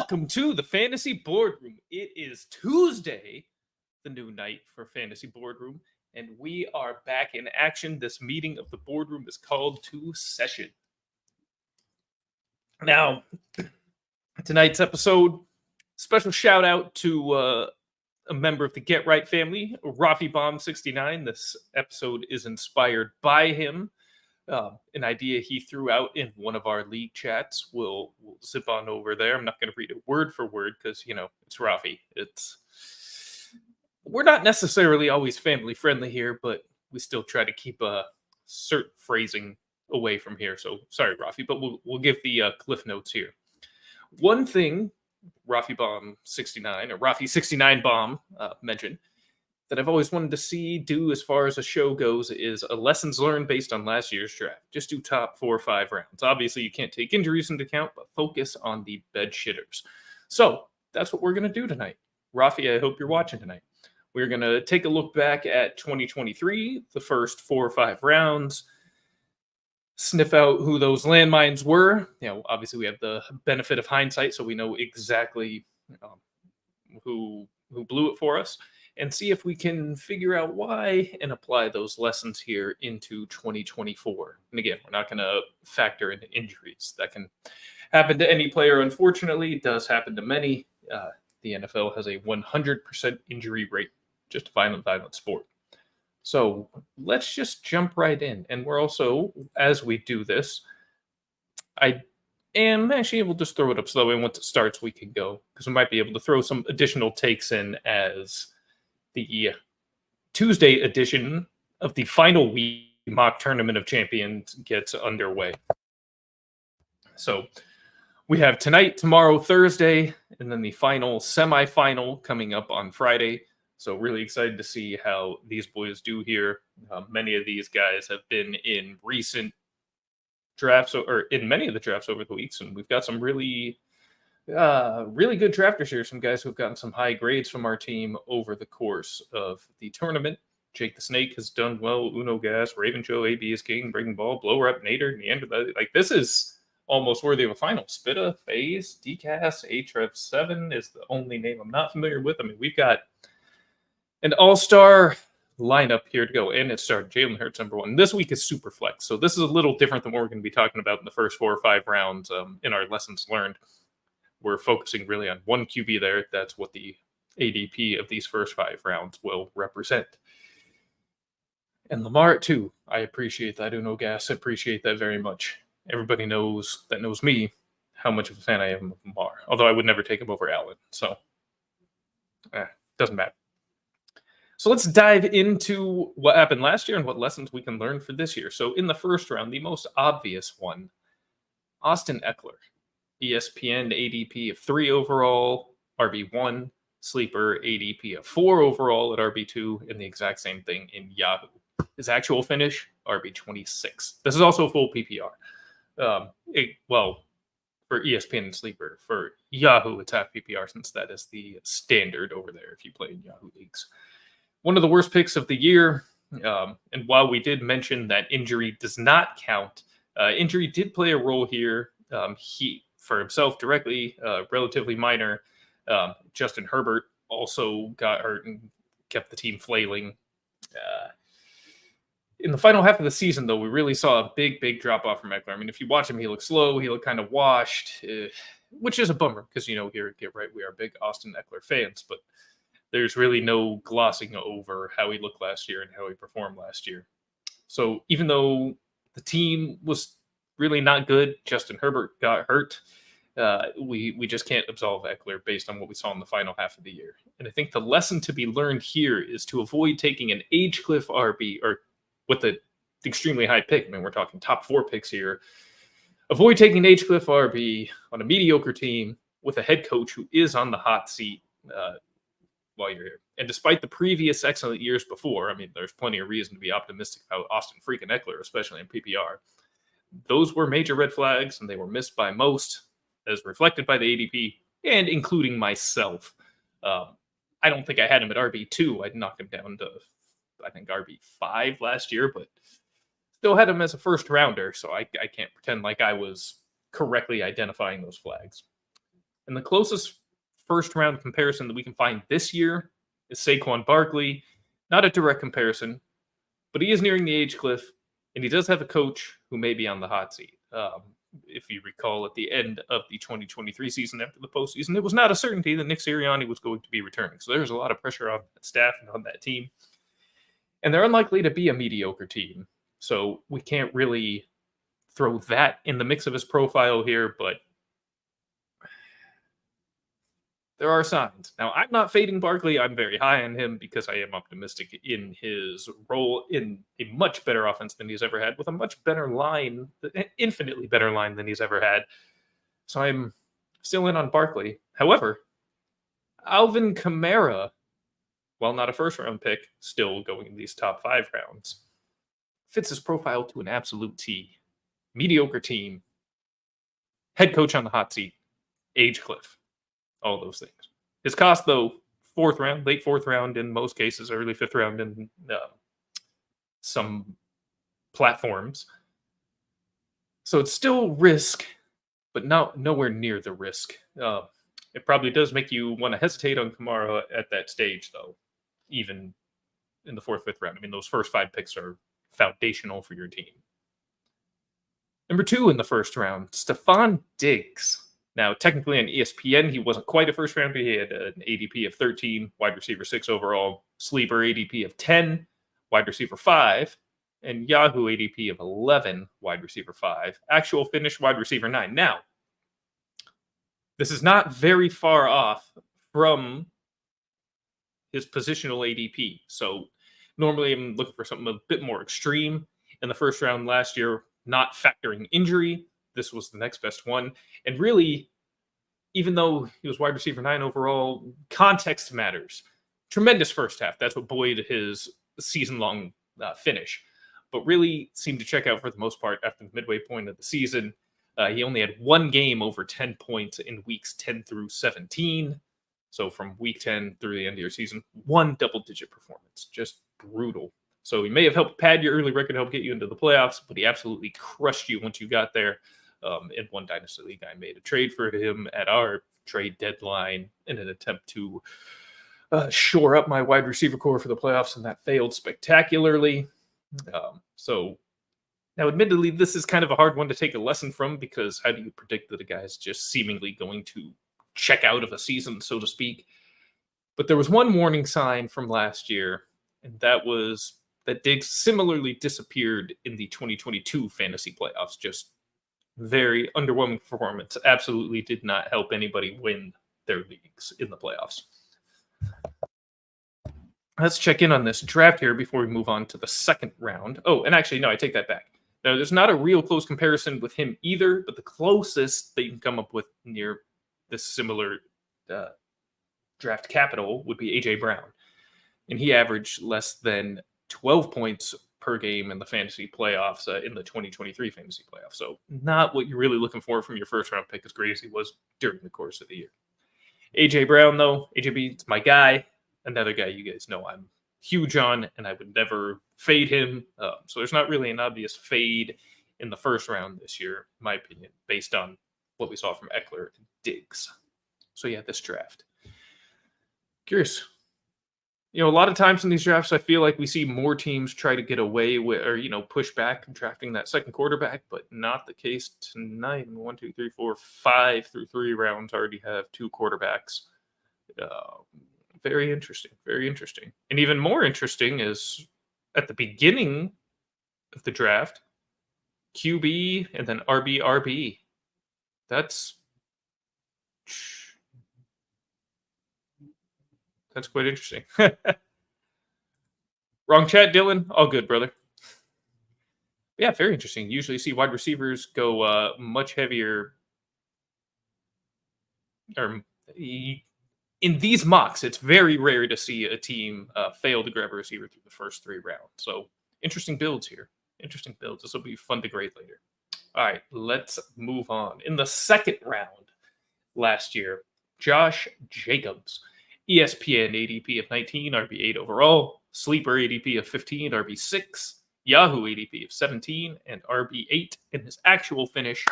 Welcome to the Fantasy Boardroom. It is Tuesday, the new night for Fantasy Boardroom, and we are back in action. This meeting of the boardroom is called to session. Now, tonight's episode, special shout out to a member of the Get Right family, Rafi Bomb 69. This episode is inspired by him. An idea he threw out in one of our league chats. We'll zip on over there. I'm not going to read it word for word because, it's Rafi. We're not necessarily always family friendly here, but we still try to keep a certain phrasing away from here. So sorry, Rafi, but we'll give the cliff notes here. One thing Rafi Bomb 69 or Rafi 69 Bomb mentioned that I've always wanted to do as far as a show goes is a lessons learned based on last year's draft. Just do top 4 or 5 rounds. Obviously, you can't take injuries into account, but focus on the bed shitters. So that's what we're going to do tonight. Rafi, I hope you're watching tonight. We're going to take a look back at 2023, the first 4 or 5 rounds, sniff out who those landmines were. Obviously, we have the benefit of hindsight, so we know exactly who blew it for us, and see if we can figure out why and apply those lessons here into 2024. And again, we're not going to factor in injuries. That can happen to any player, unfortunately. It does happen to many. The NFL has a 100% injury rate, just a violent sport. So let's just jump right in. And we're also, as we do this, I am actually able to just throw it up so that way once it starts, we can go. Because we might be able to throw some additional takes in as the Tuesday edition of the final week mock tournament of champions gets underway. So we have tonight, tomorrow, Thursday, and then the final semifinal coming up on Friday. So really excited to see how these boys do here. Many of these guys have been in recent drafts or in many of the drafts over the weeks, and we've got some really good drafters here. Some guys who've gotten some high grades from our team over the course of the tournament. Jake the Snake has done well. Uno Gas, Raven Joe, AB is King, Breaking Ball, Blower Up, Nader, Neanderthal. Like, this is almost worthy of a final. Spitta, FaZe, DCAS, HREV7 is the only name I'm not familiar with. I mean, we've got an all-star lineup here to go. And it started Jalen Hurts #1. This week is super flex. So this is a little different than what we're going to be talking about in the first 4 or 5 rounds in our lessons learned. We're focusing really on one QB there. That's what the ADP of these first 5 rounds will represent. And Lamar at 2. I appreciate that. Uno Gas. I appreciate that very much. Everybody knows me how much of a fan I am of Lamar. Although I would never take him over Allen. So, doesn't matter. So let's dive into what happened last year and what lessons we can learn for this year. So in the first round, the most obvious one, Austin Eckler. ESPN ADP of 3 overall, RB1, Sleeper ADP of 4 overall at RB2, and the exact same thing in Yahoo. His actual finish, RB26. This is also full PPR. For ESPN and Sleeper. For Yahoo, it's half PPR since that is the standard over there if you play in Yahoo leagues. One of the worst picks of the year, and while we did mention that injury does not count, injury did play a role here. He, for himself directly, relatively minor. Justin Herbert also got hurt and kept the team flailing. In the final half of the season, though, we really saw a big drop-off from Eckler. I mean, if you watch him, he looked slow. He looked kind of washed, which is a bummer because, here at Get Right, we are big Austin Eckler fans, but there's really no glossing over how he looked last year and how he performed last year. So even though the team was really not good, Justin Herbert got hurt. We just can't absolve Eckler based on what we saw in the final half of the year. And I think the lesson to be learned here is to avoid taking an age cliff RB or with an extremely high pick. I mean, we're talking top 4 picks here. Avoid taking an age cliff RB on a mediocre team with a head coach who is on the hot seat while you're here. And despite the previous excellent years before, I mean, there's plenty of reason to be optimistic about Austin freaking Eckler, especially in PPR. Those were major red flags, and they were missed by most, as reflected by the ADP, and including myself. I don't think I had him at RB2. I'd knocked him down to, I think, RB5 last year, but still had him as a first rounder, so I can't pretend like I was correctly identifying those flags. And the closest first round comparison that we can find this year is Saquon Barkley. Not a direct comparison, but he is nearing the age cliff, and he does have a coach who may be on the hot seat. If you recall, at the end of the 2023 season after the postseason, it was not a certainty that Nick Sirianni was going to be returning. So there's a lot of pressure on that staff and on that team. And they're unlikely to be a mediocre team. So we can't really throw that in the mix of his profile here, but there are signs. Now, I'm not fading Barkley. I'm very high on him because I am optimistic in his role in a much better offense than he's ever had, with a much better line, infinitely better line than he's ever had. So I'm still in on Barkley. However, Alvin Kamara, while not a first-round pick, still going in these top 5 rounds, fits his profile to an absolute T. Mediocre team, head coach on the hot seat, age cliff. All those things. His cost, though, 4th round, late 4th round in most cases, early 5th round in some platforms. So it's still risk, but nowhere near the risk. It probably does make you want to hesitate on Kamara at that stage, though, even in the 4th, 5th round. I mean, those first 5 picks are foundational for your team. Number 2 in the first round, Stephon Diggs. Now, technically on ESPN, he wasn't quite a first rounder. He had an ADP of 13, wide receiver 6 overall, sleeper ADP of 10, wide receiver 5, and Yahoo ADP of 11, wide receiver 5. Actual finish, wide receiver 9. Now, this is not very far off from his positional ADP. So normally I'm looking for something a bit more extreme. In the first round last year, not factoring injury, this was the next best one. And really, even though he was wide receiver 9 overall, context matters. Tremendous first half. That's what buoyed his season-long finish. But really seemed to check out for the most part after the midway point of the season. He only had 1 game over 10 points in weeks 10 through 17. So from week 10 through the end of your season, 1 double-digit performance. Just brutal. So he may have helped pad your early record, help get you into the playoffs, but he absolutely crushed you once you got there. In one Dynasty League, I made a trade for him at our trade deadline in an attempt to shore up my wide receiver core for the playoffs, and that failed spectacularly. So now, admittedly, this is kind of a hard one to take a lesson from, because how do you predict that a guy is just seemingly going to check out of a season, so to speak? But there was one warning sign from last year, and that was that Diggs similarly disappeared in the 2022 fantasy playoffs. Just very underwhelming performance. Absolutely did not help anybody win their leagues in the playoffs. Let's check in on this draft here before we move on to the second round. Oh, and actually, no, I take that back. Now, there's not a real close comparison with him either, but the closest that you can come up with near this similar draft capital would be A.J. Brown. And he averaged less than 12 points per game in the fantasy playoffs in the 2023 fantasy playoffs. So not what you're really looking for from your first round pick, as great as he was during the course of the year. A.J. Brown, though, AJB, it's my guy. Another guy you guys know I'm huge on, and I would never fade him. So there's not really an obvious fade in the first round this year, in my opinion, based on what we saw from Eckler and Diggs. So yeah, this draft. Curious. You know, a lot of times in these drafts, I feel like we see more teams try to get away with, or, you know, push back drafting that second quarterback, but not the case tonight. 1, 2, 3, 4, 5 through 3 rounds already have 2 quarterbacks. Very interesting. Very interesting. And even more interesting is at the beginning of the draft, QB and then RB. That's quite interesting. Wrong chat, Dylan. All good, brother. Yeah, very interesting. Usually see wide receivers go much heavier. Or in these mocks, it's very rare to see a team fail to grab a receiver through the first 3 rounds. So interesting builds here. Interesting builds. This will be fun to grade later. All right, let's move on. In the second round last year, Josh Jacobs. ESPN ADP of 19, RB8 overall, sleeper ADP of 15, RB6, Yahoo ADP of 17, and RB8, and his actual finish,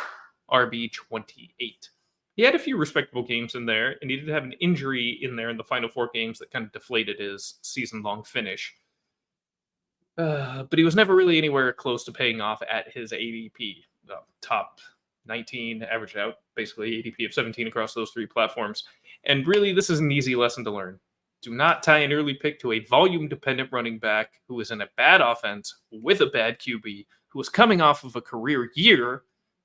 RB28. He had a few respectable games in there, and he did have an injury in there in the final 4 games that kind of deflated his season-long finish. But he was never really anywhere close to paying off at his ADP. Top 19, averaged out basically ADP of 17 across those 3 platforms. And really, this is an easy lesson to learn. Do not tie an early pick to a volume dependent running back who is in a bad offense with a bad QB, who is coming off of a career year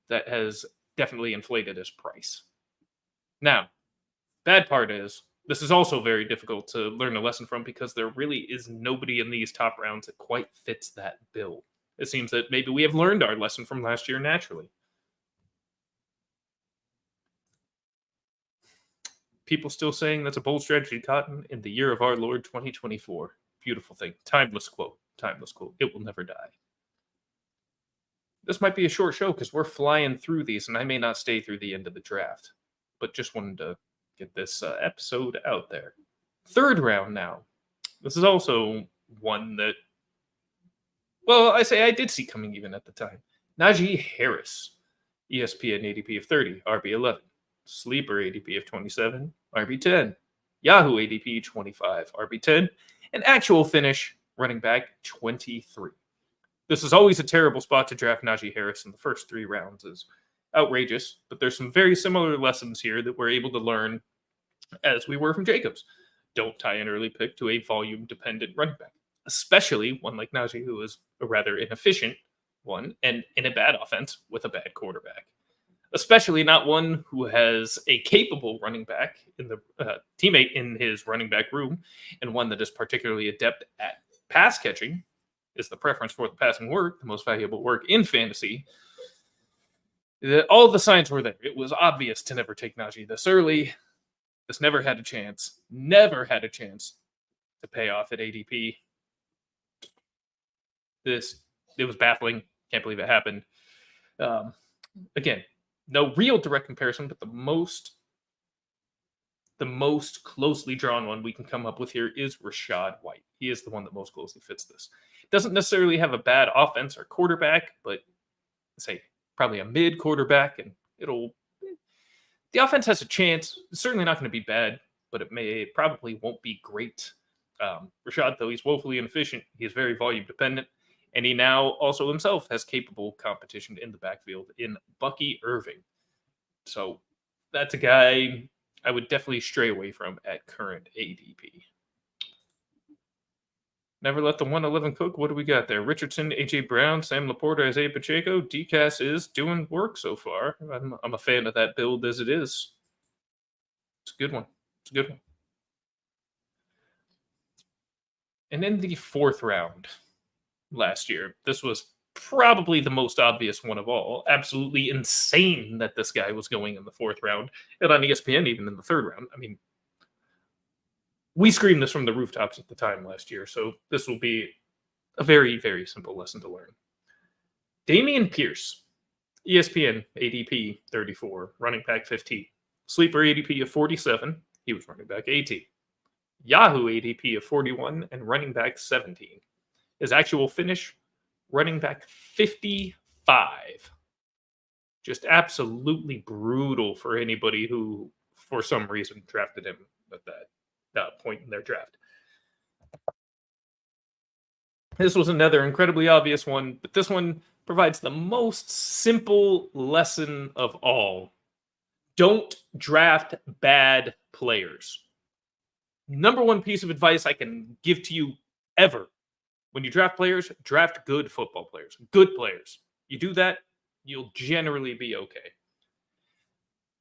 that has definitely inflated his price. Now, bad part is this is also very difficult to learn a lesson from because there really is nobody in these top rounds that quite fits that bill. It seems that maybe we have learned our lesson from last year naturally. People still saying that's a bold strategy, Cotton, in the year of our Lord 2024. Beautiful thing. Timeless quote. Timeless quote. It will never die. This might be a short show because we're flying through these, and I may not stay through the end of the draft. But just wanted to get this episode out there. 3rd round now. This is also one that, well, I did see coming even at the time. Najee Harris, ESPN ADP of 30, RB 11. Sleeper ADP of 27, RB 10. Yahoo ADP 25, RB 10. And actual finish, running back 23. This is always a terrible spot to draft Najee Harris in the first 3 rounds. Is outrageous, but there's some very similar lessons here that we're able to learn as we were from Jacobs. Don't tie an early pick to a volume-dependent running back, especially one like Najee, who is a rather inefficient one and in a bad offense with a bad quarterback. Especially not one who has a capable running back in the teammate in his running back room, and one that is particularly adept at pass catching, is the preference for the passing work, the most valuable work in fantasy. All the signs were there. It was obvious to never take Najee this early. This never had a chance to pay off at ADP. It was baffling. Can't believe it happened. Again, no real direct comparison, but the most closely drawn one we can come up with here is Rachaad White. He is the one that most closely fits this. Doesn't necessarily have a bad offense or quarterback, but say probably a mid quarterback, and the offense has a chance. It's certainly not going to be bad, but it probably won't be great. Rachaad, though, he's woefully inefficient. He is very volume dependent, and he now also himself has capable competition in the backfield in Bucky Irving. So that's a guy I would definitely stray away from at current ADP. Never let the 111 cook. What do we got there? Richardson, A.J. Brown, Sam Laporta, Isaiah Pacheco. DCAS is doing work so far. I'm a fan of that build as it is. It's a good one. And in the 4th round last year, this was probably the most obvious one of all. Absolutely insane that this guy was going in the 4th round, and on ESPN even in the 3rd round. I mean, we screamed this from the rooftops at the time last year, so this will be a very, very simple lesson to learn. Dameon Pierce, ESPN ADP 34, running back 15. Sleeper ADP of 47, he was running back 18. Yahoo ADP of 41 and running back 17. His actual finish, running back 55. Just absolutely brutal for anybody who, for some reason, drafted him at that point in their draft. This was another incredibly obvious one, but this one provides the most simple lesson of all. Don't draft bad players. Number one piece of advice I can give to you ever. When you draft players, draft good football players. Good players. You do that, you'll generally be okay.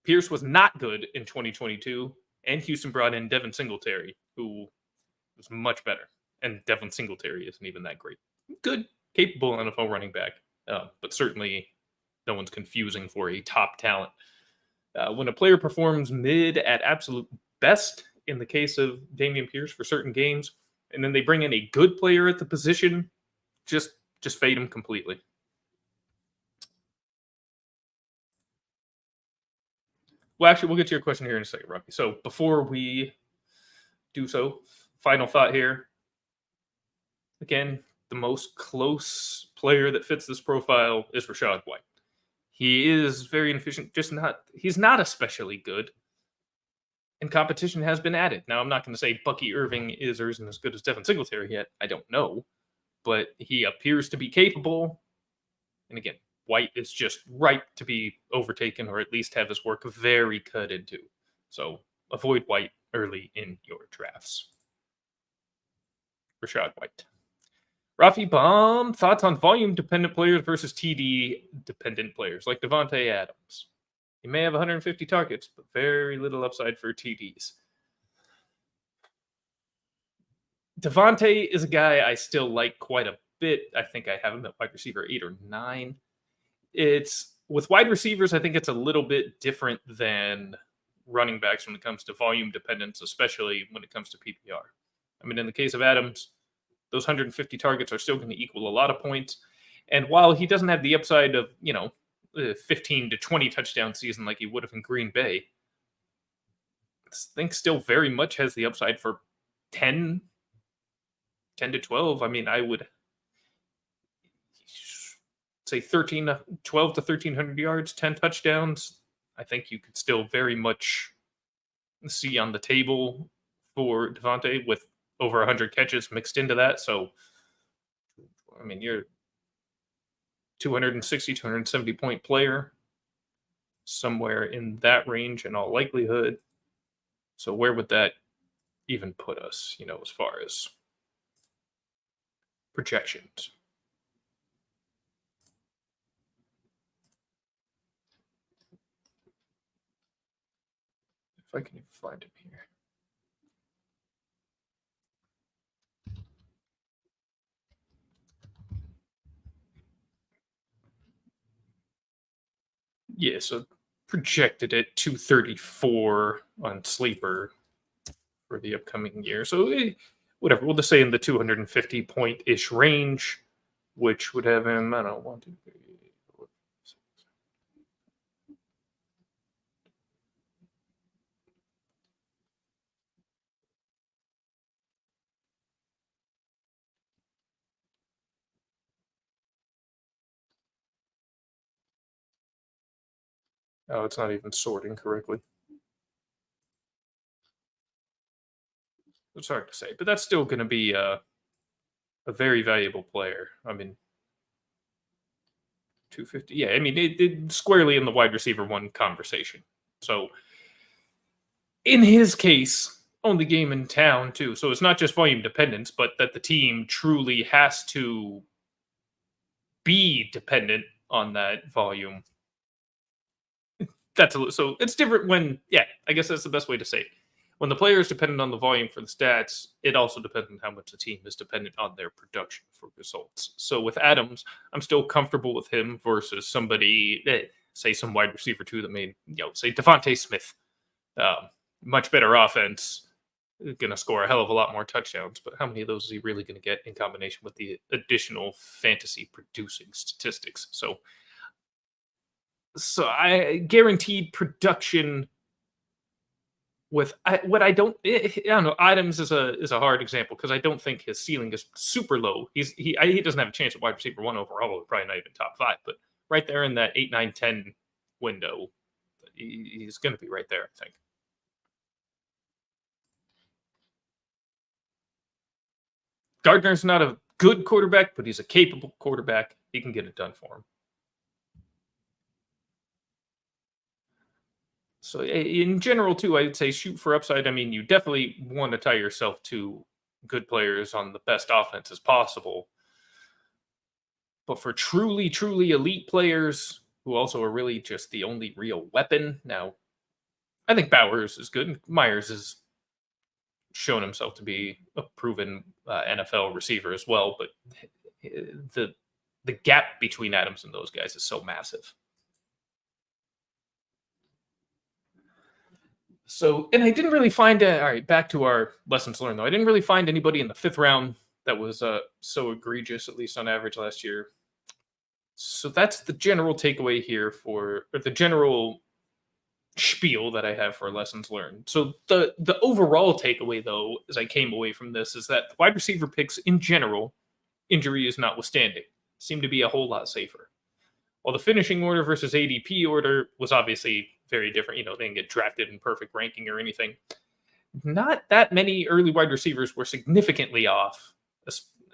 Pierce was not good in 2022, and Houston brought in Devin Singletary, who was much better. And Devin Singletary isn't even that great. Good, capable NFL running back, but certainly no one's confusing for a top talent. When a player performs mid at absolute best, in the case of Dameon Pierce for certain games, and then they bring in a good player at the position, just fade him completely. Well, actually, we'll get to your question here in a second, Robbie. So before we do so, final thought here. Again, the most close player that fits this profile is Rachaad White. He is very inefficient, he's not especially good. And competition has been added. Now, I'm not going to say Bucky Irving is or isn't as good as Devin Singletary yet. I don't know. But he appears to be capable. And again, White is just right to be overtaken or at least have his work very cut into. So avoid White early in your drafts. Rashad White. Rafi Baum, thoughts on volume-dependent players versus TD-dependent players like Devontae Adams. He may have 150 targets, but very little upside for TDs. Devontae is a guy I still like quite a bit. I think I have him at wide receiver 8 or 9. It's with wide receivers, I think it's a little bit different than running backs when it comes to volume dependence, especially when it comes to PPR. I mean, in the case of Adams, those 150 targets are still going to equal a lot of points. And while he doesn't have the upside of, 15 to 20 touchdown season like he would have in Green Bay, I think still very much has the upside for 10 to 12. I mean, I would say 12 to 1,300 yards, 10 touchdowns. I think you could still very much see on the table for Devontae with over 100 catches mixed into that. So, I mean, you're 260, 270 point player, somewhere in that range in all likelihood. So where would that even put us, as far as projections? If I can even find him here. Yeah, so projected at 234 on Sleeper for the upcoming year. So whatever, we'll just say in the 250 point-ish range, which would have him, I don't know, 1, 2, 3, 4, 5, 6. Oh, it's not even sorting correctly. It's hard to say, but that's still going to be a very valuable player. I mean, 250. Yeah, I mean, it squarely in the wide receiver 1 conversation. So, in his case, only game in town, too. So, it's not just volume dependence, but that the team truly has to be dependent on that volume. So it's different when, I guess that's the best way to say it. When the player is dependent on the volume for the stats, it also depends on how much the team is dependent on their production for results. So with Adams, I'm still comfortable with him versus somebody, say some wide receiver 2 that made, say Devontae Smith. Much better offense, going to score a hell of a lot more touchdowns, but how many of those is he really going to get in combination with the additional fantasy producing statistics? So I guaranteed production with what I don't know. Adams is a hard example because I don't think his ceiling is super low. He doesn't have a chance at wide receiver 1 overall, probably not even top 5, but right there in that 8, 9, 10 window, he's going to be right there, I think. Gardner's not a good quarterback, but he's a capable quarterback. He can get it done for him. So in general, too, I'd say shoot for upside. I mean, you definitely want to tie yourself to good players on the best offense as possible. But for truly, truly elite players who also are really just the only real weapon, now, I think Bowers is good. Myers has shown himself to be a proven NFL receiver as well. But the gap between Adams and those guys is so massive. So, and I didn't really find, all right, back to our lessons learned, though. I didn't really find anybody in the 5th round that was so egregious, at least on average last year. So that's the general takeaway here or the general spiel that I have for lessons learned. So the overall takeaway, though, as I came away from this, is that the wide receiver picks in general, injury is notwithstanding, seem to be a whole lot safer. While the finishing order versus ADP order was obviously very different. They didn't get drafted in perfect ranking or anything. Not that many early wide receivers were significantly off.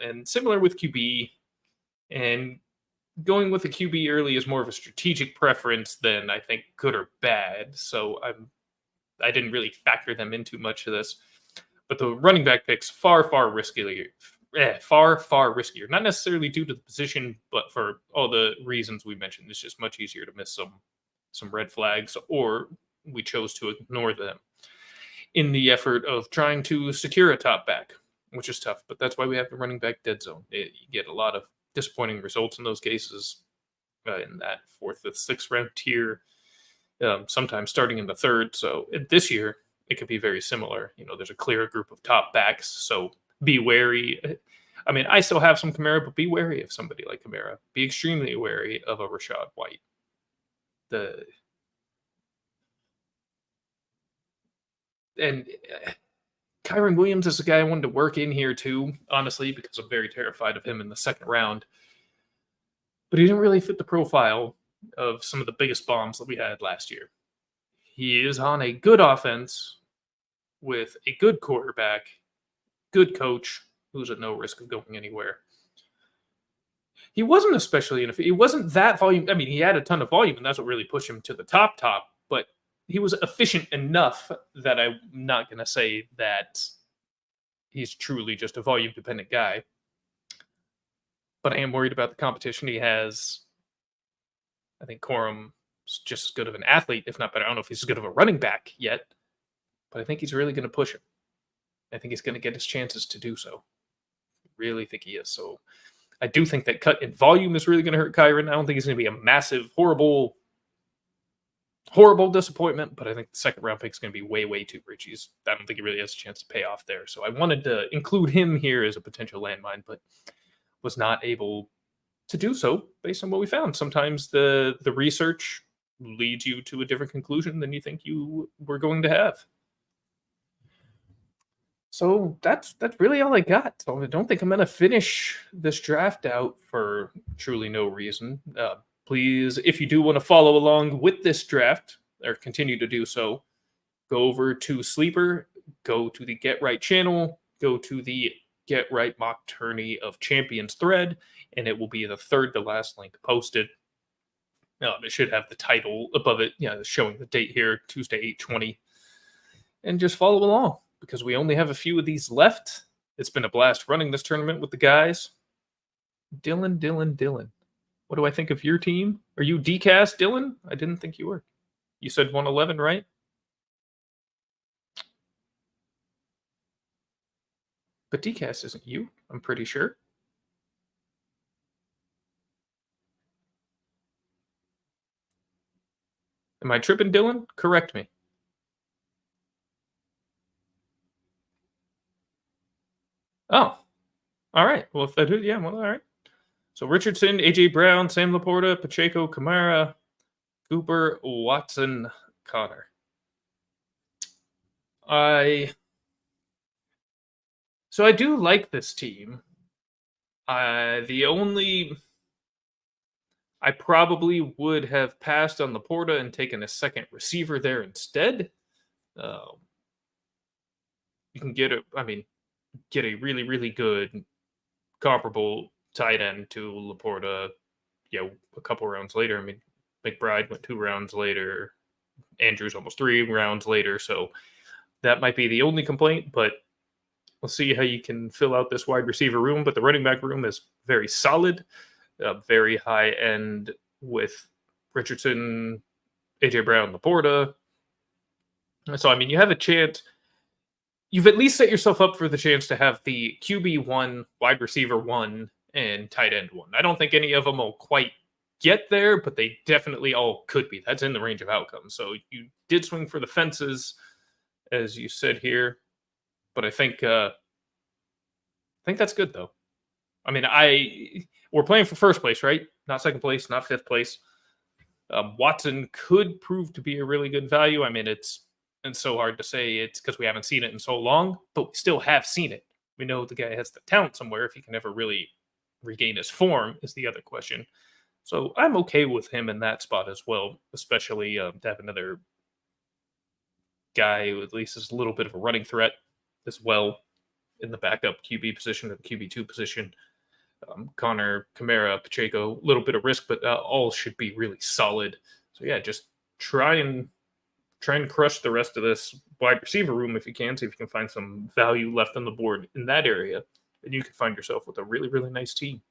And similar with QB. And going with the QB early is more of a strategic preference than I think good or bad. So I didn't really factor them into much of this. But the running back picks far riskier. Far riskier. Not necessarily due to the position, but for all the reasons we mentioned. It's just much easier to miss some red flags, or we chose to ignore them in the effort of trying to secure a top back, which is tough. But that's why we have the running back dead zone. You get a lot of disappointing results in those cases in that 4th, 5th, 6th round tier, sometimes starting in the 3rd. So this year, it could be very similar. There's a clear group of top backs, so be wary. I mean, I still have some Kamara, but be wary of somebody like Kamara. Be extremely wary of a Rashad White. Kyron Williams is a guy I wanted to work in here too, honestly, because I'm very terrified of him in the 2nd round. But he didn't really fit the profile of some of the biggest bombs that we had last year. He is on a good offense with a good quarterback, good coach who's at no risk of going anywhere. He wasn't he wasn't that volume. I mean, he had a ton of volume, and that's what really pushed him to the top, but he was efficient enough that I'm not going to say that he's truly just a volume-dependent guy. But I am worried about the competition he has. I think Corum's just as good of an athlete, if not better. I don't know if he's as good of a running back yet, but I think he's really going to push him. I think he's going to get his chances to do so. I really think he is. So I do think that cut in volume is really going to hurt Kyron. I don't think he's going to be a massive, horrible disappointment, but I think the 2nd round pick is going to be way too rich. I don't think he really has a chance to pay off there. So I wanted to include him here as a potential landmine, but was not able to do so based on what we found. Sometimes the research leads you to a different conclusion than you think you were going to have. So that's really all I got. So I don't think I'm going to finish this draft out for truly no reason. Please, if you do want to follow along with this draft or continue to do so, go over to Sleeper, go to the Get Right channel, go to the Get Right Mock Tourney of Champions thread, and it will be the 3rd to last link posted. It should have the title above it, showing the date here, Tuesday, 8/20. And just follow along, because we only have a few of these left. It's been a blast running this tournament with the guys. Dylan. What do I think of your team? Are you DCast, Dylan? I didn't think you were. You said 111, right? But DCast isn't you, I'm pretty sure. Am I tripping, Dylan? Correct me. Oh, all right. Well, if that is, all right. So Richardson, AJ Brown, Sam Laporta, Pacheco, Kamara, Cooper, Watson, Connor. I do like this team. I probably would have passed on Laporta and taken a 2nd receiver there instead. You can get a really good comparable tight end to Laporta, a couple rounds later. I mean, McBride went 2 rounds later. Andrews almost 3 rounds later. So that might be the only complaint, but we'll see how you can fill out this wide receiver room. But the running back room is very solid, very high end with Richardson, AJ Brown, Laporta. So, I mean, you have a chance. You've at least set yourself up for the chance to have the QB 1, wide receiver 1, and tight end 1. I don't think any of them will quite get there, but they definitely all could be. That's in the range of outcomes. So you did swing for the fences, as you said here, but I think that's good though. I mean, we're playing for 1st place, right? Not 2nd place, not 5th place. Watson could prove to be a really good value. I mean, it's so hard to say. It's because we haven't seen it in so long, but we still have seen it. We know the guy has the talent somewhere. If he can ever really regain his form is the other question. So I'm okay with him in that spot as well, especially to have another guy who at least is a little bit of a running threat as well in the backup QB position or the QB2 position. Connor, Kamara, Pacheco, a little bit of risk, but all should be really solid. So yeah, just try and crush the rest of this wide receiver room if you can. See if you can find some value left on the board in that area, and you can find yourself with a really, really nice team.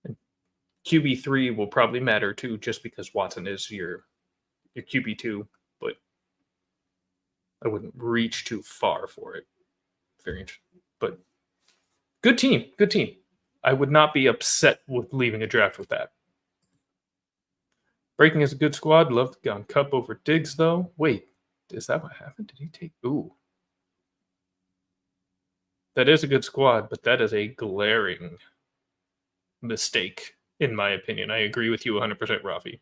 And QB3 will probably matter too, just because Watson is your QB2, but I wouldn't reach too far for it. Very interesting, but good team. Good team. I would not be upset with leaving a draft with that. Breaking is a good squad. Love to go on Cup over Diggs, though. Wait, is that what happened? Did he take... Ooh. That is a good squad, but that is a glaring mistake, in my opinion. I agree with you 100%, Rafi.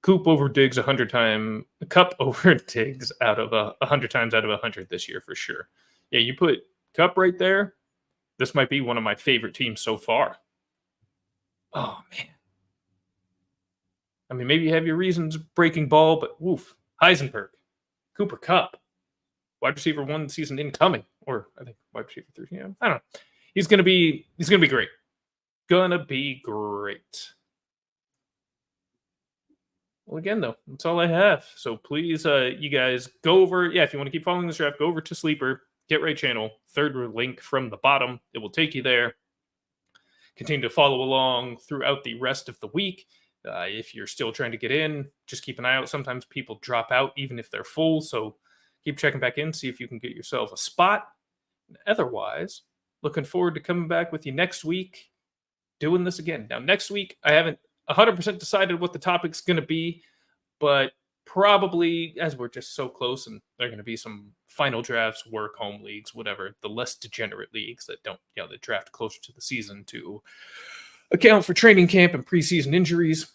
Coop over Diggs 100 times... Cup over Diggs out of 100 times out of 100 this year, for sure. Yeah, you put Cup right there. This might be one of my favorite teams so far. Oh, man. I mean, maybe you have your reasons breaking ball, but woof. Heisenberg, Cooper Kupp, wide receiver 1 season incoming, or I think wide receiver 3. Yeah, I don't know. He's gonna be great. Gonna be great. Well, again, though, that's all I have. So please, you guys go over. Yeah, if you want to keep following this draft, go over to Sleeper, Get Right channel, third link from the bottom. It will take you there. Continue to follow along throughout the rest of the week. If you're still trying to get in, just keep an eye out. Sometimes people drop out even if they're full, so keep checking back in, see if you can get yourself a spot. Otherwise, looking forward to coming back with you next week, doing this again. Now, next week, I haven't 100% decided what the topic's going to be, but probably, as we're just so close, and there are going to be some final drafts, work, home leagues, whatever, the less degenerate leagues that don't, that draft closer to the season to account for training camp and preseason injuries.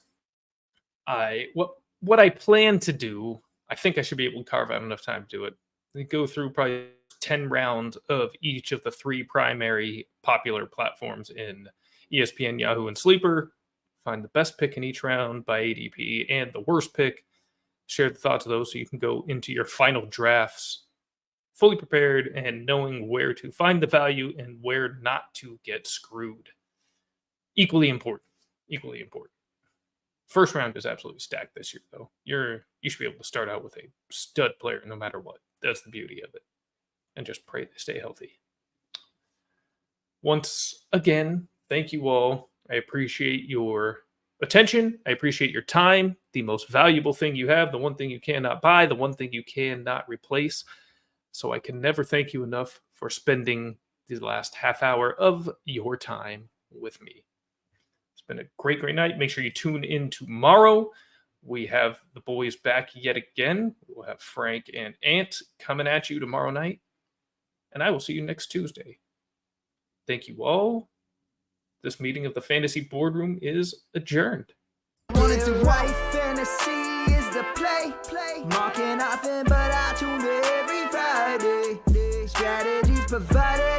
What I plan to do, I think I should be able to carve out enough time to do it. I go through probably 10 rounds of each of the 3 primary popular platforms in ESPN, Yahoo, and Sleeper. Find the best pick in each round by ADP and the worst pick. Share the thoughts of those so you can go into your final drafts fully prepared and knowing where to find the value and where not to get screwed. Equally important. First round is absolutely stacked this year, though. You should be able to start out with a stud player no matter what. That's the beauty of it. And just pray they stay healthy. Once again, thank you all. I appreciate your attention. I appreciate your time. The most valuable thing you have, the one thing you cannot buy, the one thing you cannot replace. So I can never thank you enough for spending the last half hour of your time with me. It's been a great, great night. Make sure you tune in tomorrow. We have the boys back yet again. We'll have Frank and Ant coming at you tomorrow night. And I will see you next Tuesday. Thank you all. This meeting of the Fantasy Boardroom is adjourned. Wanted to write fantasy is the play. Marking nothing but I tune every Friday. Strategies provided.